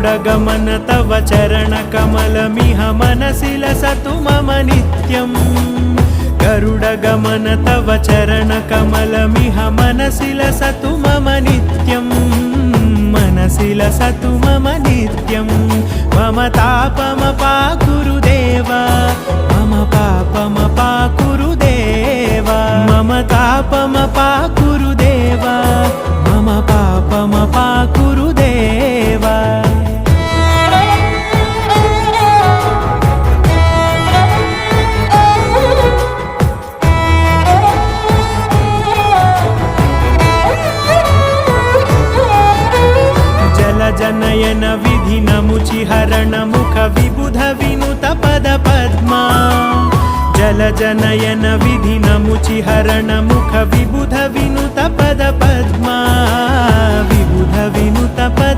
गरुडगमन तव चरणकमलमिह मनसि लसतु मम नित्यम् गरुडगमन तव चरणकमलमिह मनसि लसतु मम नित्यम् मनसि लसतु मम नित्यं मम तापमपाकुरु देवा मम पापमपाकुरु देवा मम तापमपाकुरु देवा मम पापमपाकुरु देवा जनयन विधि नमुचिहरण मुख विबुध विनुत पद पद्मा जल जनयन विधि नमुचिहरण मुख विबुध विनुत पद पद्मा विबुध विनुत पद